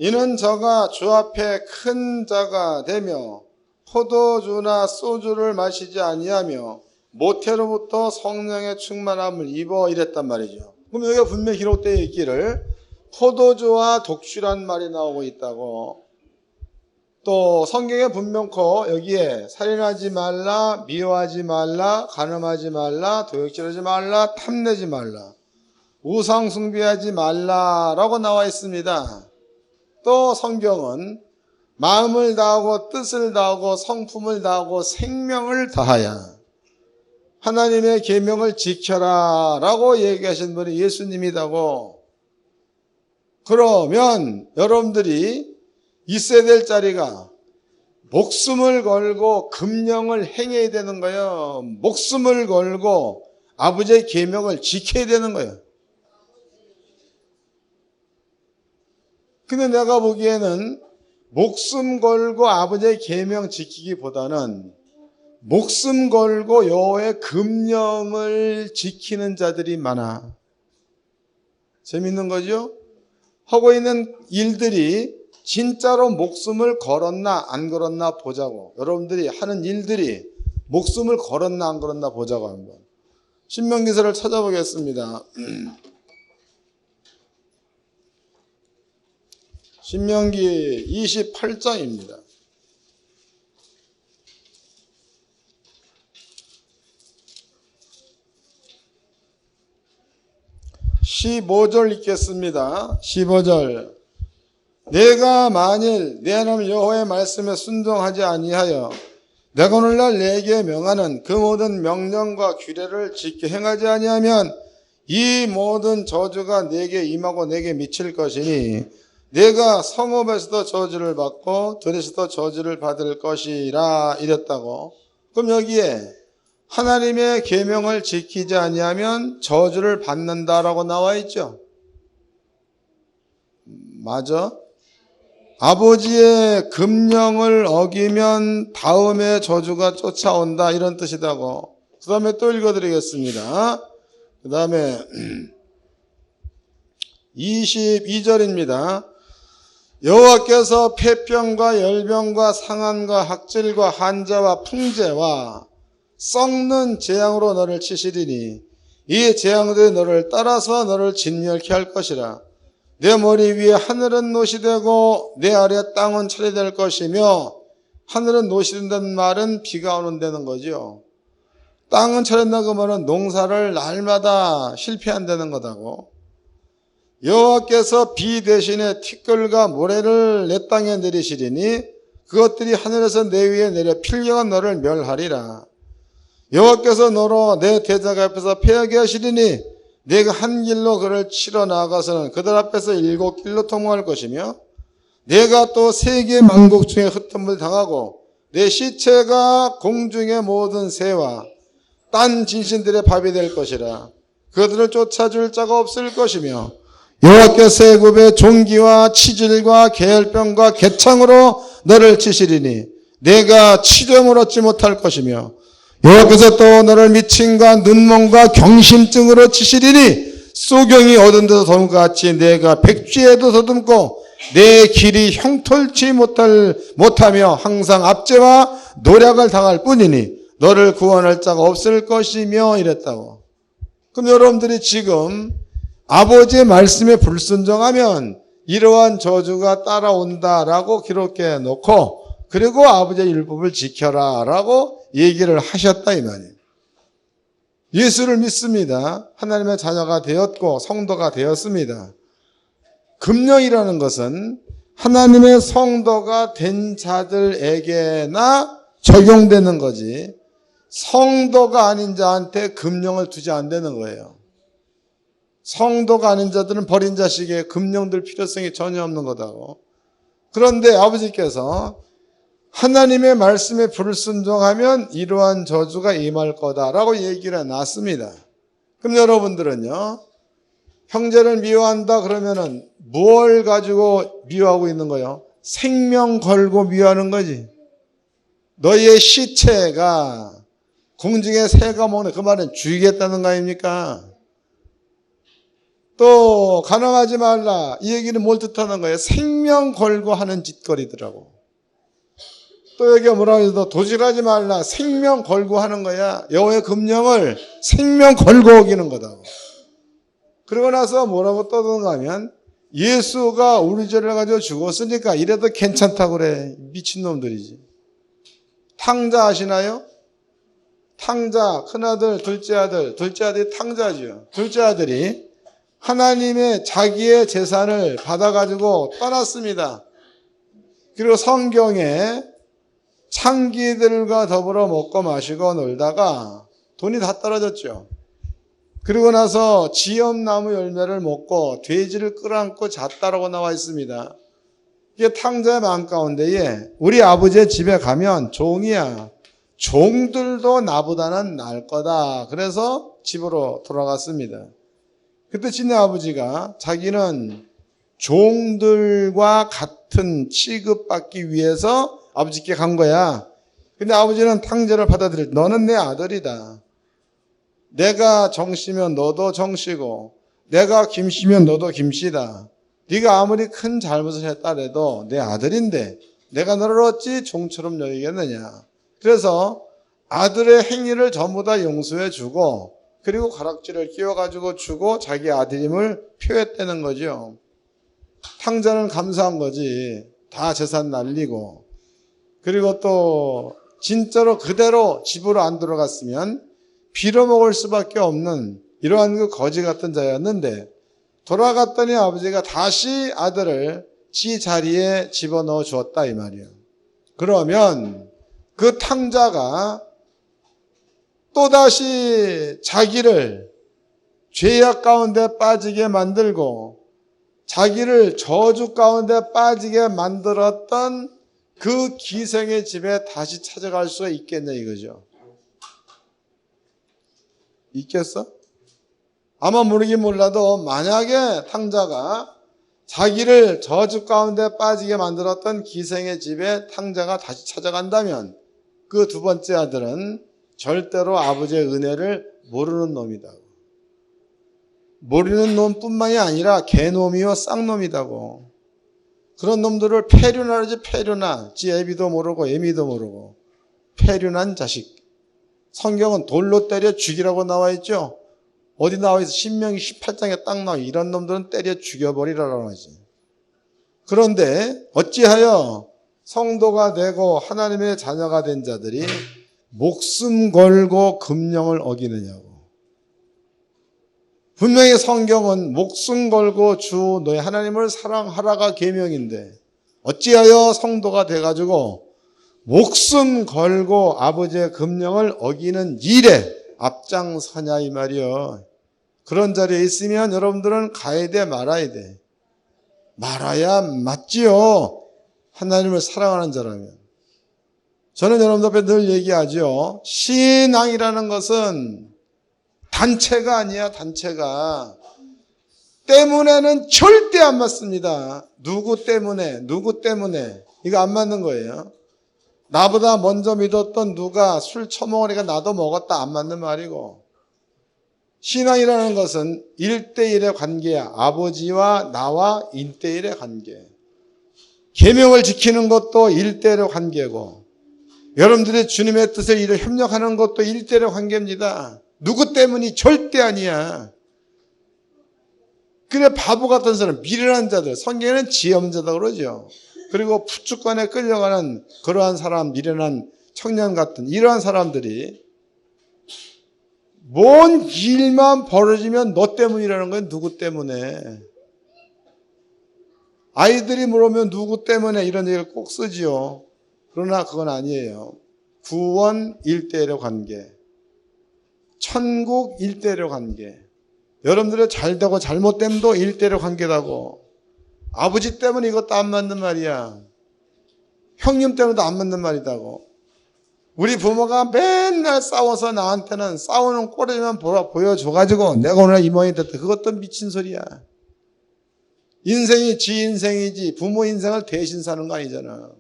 A: 이는 저가 주 앞에 큰 자가 되며 포도주나 소주를 마시지 아니하며 모태로부터 성령의 충만함을 입어 이랬단 말이죠. 그럼 여기가 분명히 기록되어 있기를 포도주와 독주란 말이 나오고 있다고. 또 성경에 분명코 여기에 살인하지 말라, 미워하지 말라, 간음하지 말라, 도둑질하지 말라, 탐내지 말라, 우상 숭배하지 말라라고 나와 있습니다. 또 성경은 마음을 다하고 뜻을 다하고 성품을 다하고 생명을 다하여 하나님의 계명을 지켜라 라고 얘기하신 분이 예수님이라고. 그러면 여러분들이 있어야 될 자리가 목숨을 걸고 금령을 행해야 되는 거예요. 목숨을 걸고 아버지의 계명을 지켜야 되는 거예요. 근데 내가 보기에는 목숨 걸고 아버지의 계명 지키기보다는 목숨 걸고 여호와의 금령을 지키는 자들이 많아. 재밌는 거죠? 하고 있는 일들이 진짜로 목숨을 걸었나 안 걸었나 보자고. 여러분들이 하는 일들이 목숨을 걸었나 안 걸었나 보자고 한번. 신명기서를 찾아보겠습니다. 신명기 28장입니다. 15절 읽겠습니다. 15절. 내가 만일 내 하나님 여호와의 말씀에 순종하지 아니하여 내가 오늘날 내게 명하는 그 모든 명령과 규례를 지켜 행하지 아니하면 이 모든 저주가 내게 임하고 내게 미칠 것이니 내가 성읍에서도 저주를 받고 들에서도 저주를 받을 것이라 이랬다고. 그럼 여기에 하나님의 계명을 지키지 아니하면 저주를 받는다라고 나와 있죠. 맞아? 아버지의 금령을 어기면 다음에 저주가 쫓아온다 이런 뜻이다고. 그 다음에 또 읽어드리겠습니다. 그 다음에 22절입니다. 여호와께서 폐병과 열병과 상한과 학질과 한자와 풍제와 썩는 재앙으로 너를 치시리니 이 재앙들이 너를 따라서 너를 진멸케 할 것이라. 내 머리 위에 하늘은 노시 되고 내 아래 땅은 철이 될 것이며, 하늘은 노시 된다는 말은 비가 오는 데는 거죠. 땅은 철인다고 말은 농사를 날마다 실패한다는 거다고. 여호와께서 비 대신에 티끌과 모래를 내 땅에 내리시리니 그것들이 하늘에서 내 위에 내려 필경한 너를 멸하리라. 여호와께서 너로 내 대적 앞에서 패하게 하시리니 내가 한 길로 그를 치러 나아가서는 그들 앞에서 7길로 통과할 것이며, 내가 또 세계 만국 중에 흩음을 당하고 내 시체가 공중의 모든 새와 딴 진신들의 밥이 될 것이라. 그들을 쫓아줄 자가 없을 것이며, 여호와께서 애굽의 종기와 치질과 계열병과 개창으로 너를 치시리니 내가 치료를 얻지 못할 것이며, 여호와께서 또 너를 미침과 눈먼과 경심증으로 치시리니 소경이 얻은 데서 더듬고 같이 내가 백쥐에도 더듬고 내 길이 형통치 못하며 항상 압제와 노략을 당할 뿐이니 너를 구원할 자가 없을 것이며 이랬다고. 그럼 여러분들이 지금 아버지의 말씀에 불순종하면 이러한 저주가 따라온다라고 기록해 놓고, 그리고 아버지의 율법을 지켜라 라고 얘기를 하셨다 이 말이에요. 예수를 믿습니다. 하나님의 자녀가 되었고 성도가 되었습니다. 금령이라는 것은 하나님의 성도가 된 자들에게나 적용되는 거지, 성도가 아닌 자한테 금령을 두지 않는 거예요. 성도가 아닌 자들은 버린 자식에 금령들 필요성이 전혀 없는 거다고. 그런데 아버지께서 하나님의 말씀에 불순종하면 이러한 저주가 임할 거다라고 얘기를 해놨습니다. 그럼 여러분들은요, 형제를 미워한다 그러면은 뭘 가지고 미워하고 있는 거예요? 생명 걸고 미워하는 거지. 너희의 시체가 공중에 새가 먹는, 그 말은 죽이겠다는 거 아닙니까? 또 가늠하지 말라, 이 얘기는 뭘 뜻하는 거예요? 생명 걸고 하는 짓거리더라고. 또 여기 뭐라고 해서 도질하지 말라, 생명 걸고 하는 거야. 여호와의 금령을 생명 걸고 어기는 거다. 그러고 나서 뭐라고 떠드는가 하면, 예수가 우리 죄를 가지고 죽었으니까 이래도 괜찮다고 그래. 미친놈들이지. 탕자 아시나요? 탕자, 큰아들, 둘째 아들이 탕자죠. 둘째 아들이 하나님의 자기의 재산을 받아가지고 떠났습니다. 그리고 성경에 창기들과 더불어 먹고 마시고 놀다가 돈이 다 떨어졌죠. 그리고 나서 지엄나무 열매를 먹고 돼지를 끌어안고 잤다라고 나와 있습니다. 이게 탕자의 마음 가운데에 우리 아버지의 집에 가면 종이야. 종들도 나보다는 나을 거다. 그래서 집으로 돌아갔습니다. 그때 지네 아버지가 자기는 종들과 같은 취급받기 위해서 아버지께 간 거야. 근데 아버지는 탕자를 받아들일, 너는 내 아들이다. 내가 정씨면 너도 정씨고, 내가 김씨면 너도 김씨다. 네가 아무리 큰 잘못을 했다래도 내 아들인데 내가 너를 어찌 종처럼 여기겠느냐. 그래서 아들의 행위를 전부 다 용서해 주고, 그리고 가락지를 끼워가지고 주고 자기 아들임을 표했다는 거죠. 탕자는 감사한 거지. 다 재산 날리고. 그리고 또 진짜로 그대로 집으로 안 들어갔으면 빌어먹을 수밖에 없는 이러한 그 거지 같은 자였는데, 돌아갔더니 아버지가 다시 아들을 지 자리에 집어넣어 주었다 이 말이에요. 그러면 그 탕자가 또다시 자기를 죄악 가운데 빠지게 만들고 자기를 저주 가운데 빠지게 만들었던 그 기생의 집에 다시 찾아갈 수가 있겠냐 이거죠. 있겠어? 아마 모르긴 몰라도 만약에 탕자가 자기를 저주 가운데 빠지게 만들었던 기생의 집에 탕자가 다시 찾아간다면 그 두 번째 아들은 절대로 아버지의 은혜를 모르는 놈이다. 모르는 놈뿐만이 아니라 개놈이요 쌍놈이다고. 그런 놈들을 폐륜하지 폐륜아. 지 애비도 모르고 애미도 모르고 폐륜한 자식. 성경은 돌로 때려 죽이라고 나와 있죠. 어디 나와 있어? 신명기 18장에 딱 나와. 이런 놈들은 때려 죽여버리라고 하지. 그런데 어찌하여 성도가 되고 하나님의 자녀가 된 자들이 목숨 걸고 금령을 어기느냐고. 분명히 성경은 목숨 걸고 주 너희 하나님을 사랑하라가 계명인데 어찌하여 성도가 돼가지고 목숨 걸고 아버지의 금령을 어기는 일에 앞장서냐 이 말이요. 그런 자리에 있으면 여러분들은 가야 돼 말아야 돼. 말아야 맞지요. 하나님을 사랑하는 자라면. 저는 여러분들 앞에 늘 얘기하죠. 신앙이라는 것은 단체가 아니야. 단체가. 때문에는 절대 안 맞습니다. 누구 때문에 이거 안 맞는 거예요. 나보다 먼저 믿었던 누가 술 처먹으니까 나도 먹었다 안 맞는 말이고, 신앙이라는 것은 1대1의 관계야. 아버지와 나와 1대1의 관계. 계명을 지키는 것도 1대1의 관계고, 여러분들이 주님의 뜻을 이루 협력하는 것도 1대1의 관계입니다. 누구 때문이 절대 아니야. 그래 바보 같은 사람, 미련한 자들, 성경에는 지혜 없는 자다 그러죠. 그리고 푸주권에 끌려가는 그러한 사람, 미련한 청년 같은 이러한 사람들이 뭔 일만 벌어지면 너 때문이라는 건 누구 때문에. 아이들이 물으면 누구 때문에 이런 얘기를 꼭 쓰지요. 그러나 그건 아니에요. 구원 1대1의 관계, 천국 1대1의 관계, 여러분들의 잘되고 잘못됨도 1대1의 관계라고. 아버지 때문에 이것도 안 맞는 말이야. 형님 때문에도 안 맞는 말이다고. 우리 부모가 맨날 싸워서 나한테는 싸우는 꼴에만 보여줘가지고 내가 오늘 이 모양이 됐다. 그것도 미친 소리야. 인생이 지 인생이지 부모 인생을 대신 사는 거 아니잖아.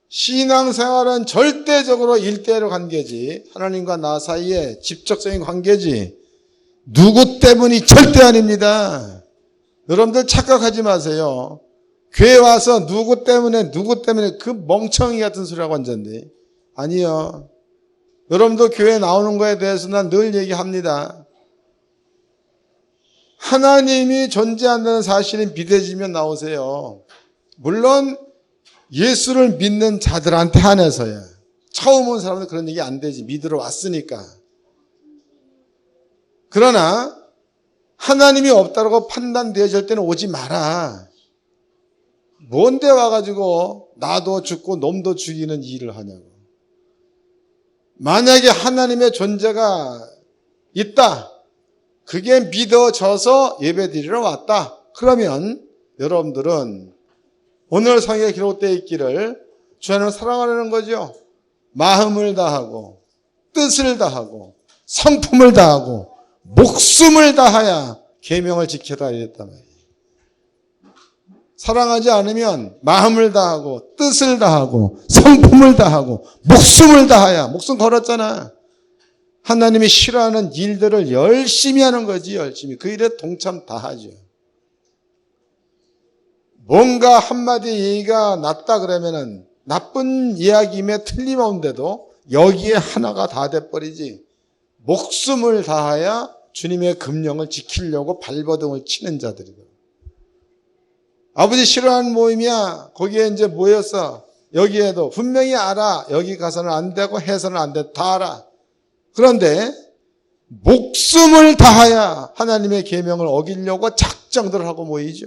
A: 신앙생활은 절대적으로 1대1의 관계지, 하나님과 나 사이에 직접적인 관계지 누구 때문이 절대 아닙니다. 여러분들 착각하지 마세요. 교회 와서 누구 때문에 그 멍청이 같은 소리하고 앉았는데 아니요. 여러분도 교회 나오는 거에 대해서 난 늘 얘기합니다. 하나님이 존재한다는 사실이 믿어지면 나오세요. 물론 예수를 믿는 자들한테 한해서야. 처음 온 사람은 그런 얘기 안 되지. 믿으러 왔으니까. 그러나 하나님이 없다고 판단되어질 때는 오지 마라. 뭔데 와가지고 나도 죽고 놈도 죽이는 일을 하냐고. 만약에 하나님의 존재가 있다, 그게 믿어져서 예배드리러 왔다, 그러면 여러분들은 오늘 성경에 기록되어 있기를 주 하나님을 사랑하려는 거죠. 마음을 다하고 뜻을 다하고 성품을 다하고 목숨을 다하여 계명을 지켜라 이랬단 말이에요. 사랑하지 않으면 마음을 다하고 뜻을 다하고 성품을 다하고 목숨을 다하여, 목숨 걸었잖아. 하나님이 싫어하는 일들을 열심히 하는 거지. 열심히 그 일에 동참 다 하죠. 뭔가 한마디 얘기가 낫다 그러면은 나쁜 이야기임에 틀림없는데도 여기에 하나가 다 돼버리지. 목숨을 다하여 주님의 금령을 지키려고 발버둥을 치는 자들이다. 아버지 싫어하는 모임이야. 거기에 이제 모였어. 여기에도 분명히 알아. 여기 가서는 안 되고 해서는 안 돼. 다 알아. 그런데 목숨을 다하여 하나님의 계명을 어기려고 작정들을 하고 모이죠.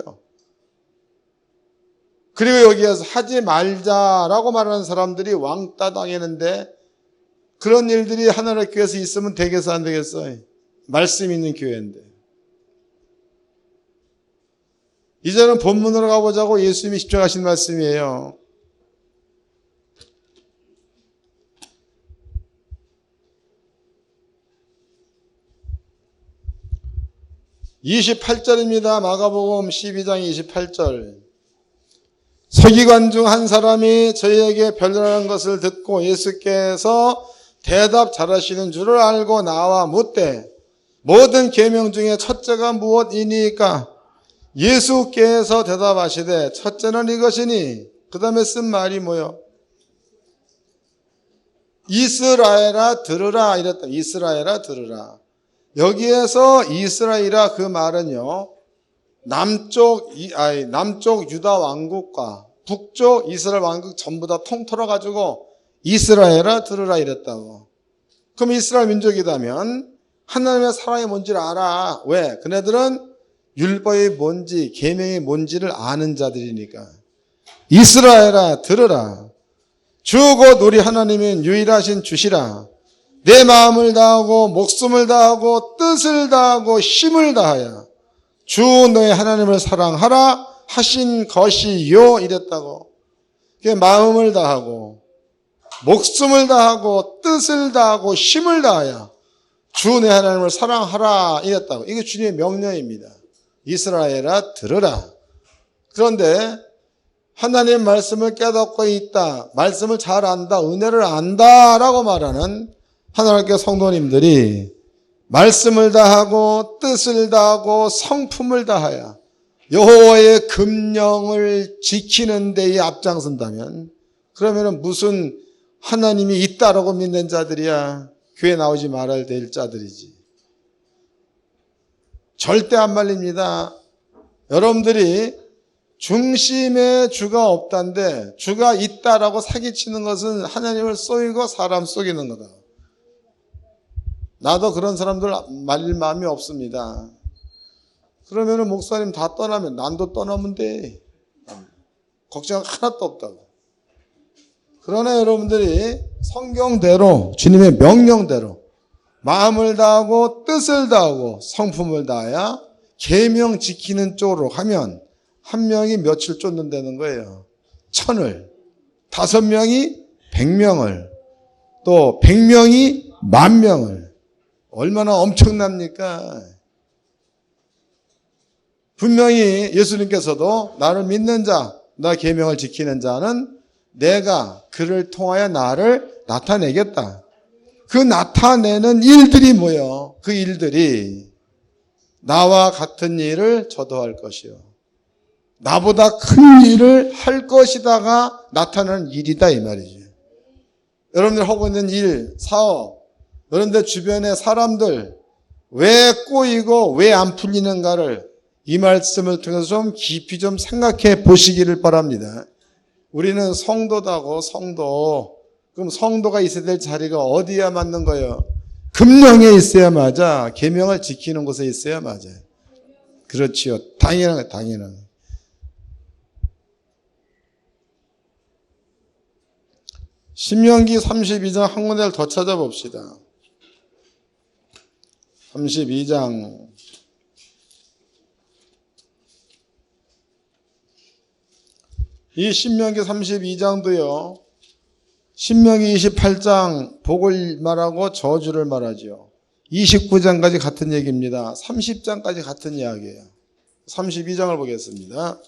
A: 그리고 여기에서 하지 말자라고 말하는 사람들이 왕따 당했는데, 그런 일들이 하나님의 교회에서 있으면 되겠어 안 되겠어? 말씀 있는 교회인데. 이제는 본문으로 가보자고. 예수님이 집중하신 말씀이에요. (28절입니다) 마가복음 12장 28절. 서기관 중 한 사람이 저희에게 변론하는 것을 듣고 예수께서 대답 잘하시는 줄을 알고 나와 묻되 모든 계명 중에 첫째가 무엇이니까? 예수께서 대답하시되 첫째는 이것이니 그 다음에 쓴 말이 뭐요? 이스라엘아 들으라 이랬다. 이스라엘아 들으라. 여기에서 이스라엘아 그 말은요, 남쪽 유다 왕국과 북쪽 이스라엘 왕국 전부 다 통틀어 가지고 이스라엘아 들으라 이랬다고. 그럼 이스라엘 민족이라면 하나님의 사랑이 뭔지를 알아. 왜? 그네들은 율법이 뭔지 계명이 뭔지를 아는 자들이니까. 이스라엘아 들으라. 주 곧 우리 하나님은 유일하신 주시라. 내 마음을 다하고 목숨을 다하고 뜻을 다하고 힘을 다하여 주 너의 하나님을 사랑하라 하신 것이요 이랬다고. 마음을 다하고 목숨을 다하고 뜻을 다하고 힘을 다하여 주 내 하나님을 사랑하라 이랬다고. 이게 주님의 명령입니다. 이스라엘아 들으라. 그런데 하나님의 말씀을 깨닫고 있다, 말씀을 잘 안다, 은혜를 안다라고 말하는 하나님께 성도님들이 말씀을 다하고 뜻을 다하고 성품을 다하여 여호와의 금령을 지키는 데에 앞장선다면, 그러면 무슨 하나님이 있다라고 믿는 자들이야. 교회 나오지 말아야 될 자들이지. 절대 안 말립니다. 여러분들이 중심에 주가 없다는데 주가 있다라고 사기치는 것은 하나님을 쏘이고 사람 속이는 거다. 나도 그런 사람들 말릴 마음이 없습니다. 그러면 목사님 다 떠나면 난도 떠나면 돼. 걱정 하나도 없다고. 그러나 여러분들이 성경대로 주님의 명령대로 마음을 다하고 뜻을 다하고 성품을 다하여 계명 지키는 쪽으로 하면 한 명이 며칠 쫓는다는 거예요. 1000을, 5명이 100명을, 또 100명이 10,000명을. 얼마나 엄청납니까? 분명히 예수님께서도 나를 믿는 자, 나 계명을 지키는 자는 내가 그를 통하여 나를 나타내겠다. 그 나타내는 일들이 뭐예요? 그 일들이 나와 같은 일을 저도 할 것이요. 나보다 큰 일을 할 것이다가 나타나는 일이다 이 말이죠. 여러분들 하고 있는 일, 사업, 여러분들 주변의 사람들 왜 꼬이고 왜 안 풀리는가를 이 말씀을 통해서 좀 깊이 좀 생각해 보시기를 바랍니다. 우리는 성도다고 성도. 그럼 성도가 있어야 될 자리가 어디야 맞는 거예요? 금령에 있어야 맞아. 계명을 지키는 곳에 있어야 맞아요. 그렇지요. 당연한 거예요. 당연한 거예요. 신명기 32장 한 군데를 더 찾아봅시다. 32장 이 신명기 32장도요. 신명기 28장 복을 말하고 저주를 말하죠. 29장까지 같은 얘기입니다. 30장까지 같은 이야기예요. 32장을 보겠습니다.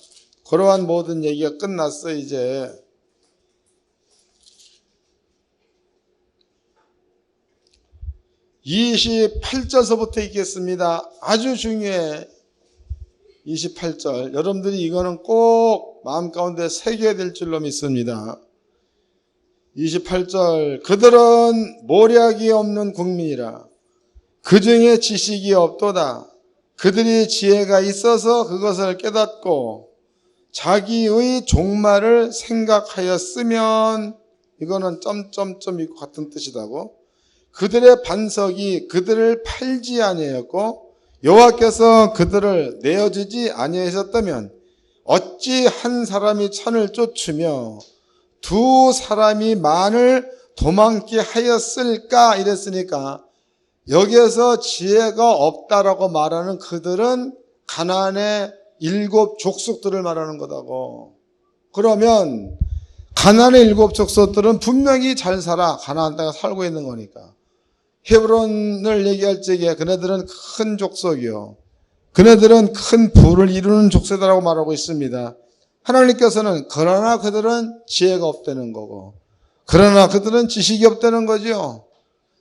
A: 그러한 모든 얘기가 끝났어 이제. 28절서부터 읽겠습니다. 아주 중요해. 28절. 여러분들이 이거는 꼭 마음 가운데 새겨야 될 줄로 믿습니다. 28절. 그들은 모략이 없는 국민이라. 그 중에 지식이 없도다. 그들이 지혜가 있어서 그것을 깨닫고 자기의 종말을 생각하였으면, 이거는 점점점 있고 같은 뜻이다고. 그들의 반석이 그들을 팔지 아니하였고 여호와께서 그들을 내어주지 아니하셨다면 어찌 한 사람이 1000을 쫓으며 2 사람이 10,000을 도망게 하였을까 이랬으니까 여기에서 지혜가 없다라고 말하는 그들은 가나안의 7 족속들을 말하는 거다고. 그러면 가나안의 7 족속들은 분명히 잘 살아. 가나안 땅에 살고 있는 거니까. 헤브론을 얘기할 적에 그네들은 큰 족속이요. 그네들은 큰 부를 이루는 족속이라고 말하고 있습니다. 하나님께서는 그러나 그들은 지혜가 없다는 거고, 그러나 그들은 지식이 없다는 거죠.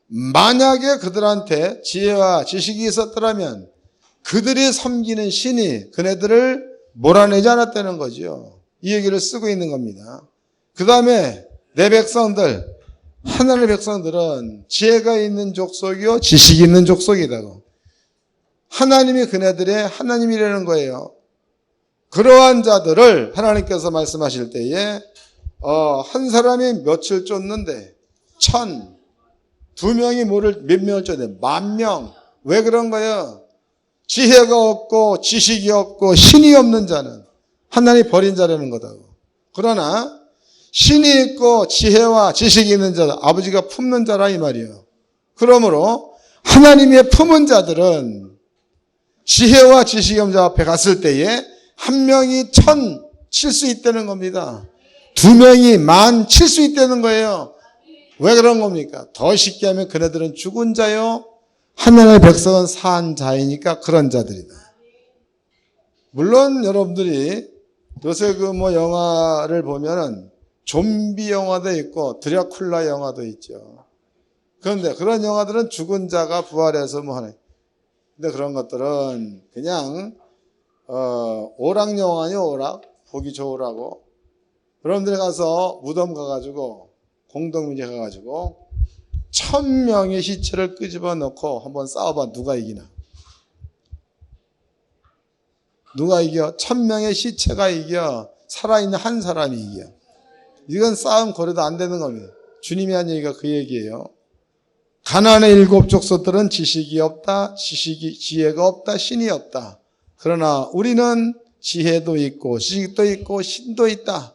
A: 만약에 그들한테 지혜와 지식이 있었더라면 그들이 섬기는 신이 그네들을 몰아내지 않았다는 거죠. 이 얘기를 쓰고 있는 겁니다. 그 다음에 내 백성들, 하나님의 백성들은 지혜가 있는 족속이요 지식이 있는 족속이다고. 하나님이 그네들의 하나님이라는 거예요. 그러한 자들을 하나님께서 말씀하실 때에 한 사람이 며칠 쫓는데 1,000, 2명이 몇 명을 쫓는데 10,000. 왜 그런 거예요? 지혜가 없고 지식이 없고 신이 없는 자는 하나님이 버린 자라는 거다고. 그러나 신이 있고 지혜와 지식이 있는 자들, 아버지가 품는 자라 이 말이에요. 그러므로 하나님의 품은 자들은 지혜와 지식이 없는 자 앞에 갔을 때에 1명이 1,000 칠 수 있다는 겁니다. 2명이 10,000 칠 수 있다는 거예요. 왜 그런 겁니까? 더 쉽게 하면 그네들은 죽은 자요, 하나님의 백성은 산 자이니까 그런 자들이다. 물론 여러분들이 요새 영화를 보면은 좀비 영화도 있고 드라큘라 영화도 있죠. 그런데 그런 영화들은 죽은 자가 부활해서 하는. 근데 그런 것들은 그냥 오락 영화요, 오락. 보기 좋으라고. 여러분들이 가서 무덤 가가지고 공동묘지 가가지고 1,000명의 시체를 끄집어 놓고 한번 싸워봐. 누가 이기나? 누가 이겨? 1,000명의 시체가 이겨? 살아있는 한 사람이 이겨? 이건 싸움 거래도 안 되는 겁니다. 주님이 한 얘기가 그 얘기예요. 가나안의 7 족속들은 지식이 없다, 지혜가 없다, 신이 없다. 그러나 우리는 지혜도 있고 지식도 있고 신도 있다.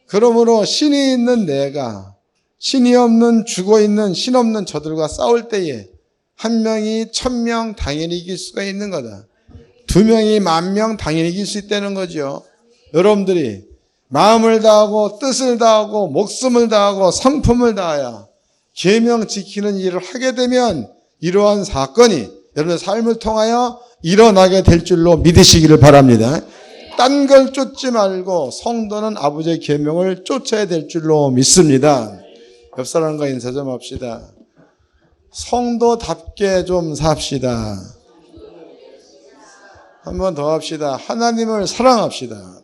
A: 그러므로 신이 있는 내가 신이 없는 죽어있는 신 없는 저들과 싸울 때에 1명이 1,000명 당연히 이길 수가 있는 거다. 2명이 10,000명 당연히 이길 수 있다는 거죠. 여러분들이 마음을 다하고 뜻을 다하고 목숨을 다하고 성품을 다하여 계명 지키는 일을 하게 되면 이러한 사건이 여러분의 삶을 통하여 일어나게 될 줄로 믿으시기를 바랍니다. 딴 걸 쫓지 말고 성도는 아버지의 계명을 쫓아야 될 줄로 믿습니다. 옆 사람과 인사 좀 합시다. 성도답게 좀 삽시다. 한 번 더 합시다. 하나님을 사랑합시다.